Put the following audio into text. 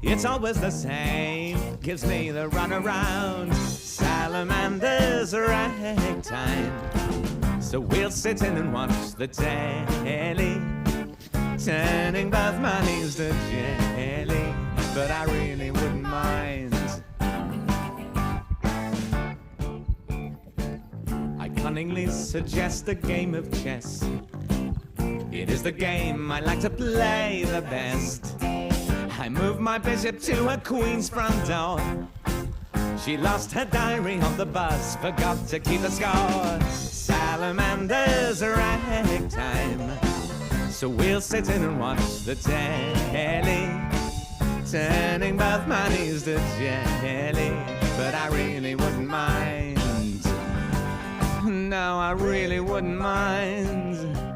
It's always the same, gives me the runaround. Salamanders ragtime. So we'll sit in and watch the telly, turning both my knees to jelly. But I really wouldn't mind. I cunningly suggest a game of chess. It is the game I like to play the best. I move my bishop to her queen's front door. She lost her diary on the bus, forgot to keep the score. Salamanders ragtime. So we'll sit in and watch the telly, turning both my knees to jelly. But I really wouldn't mind. No, I really wouldn't mind.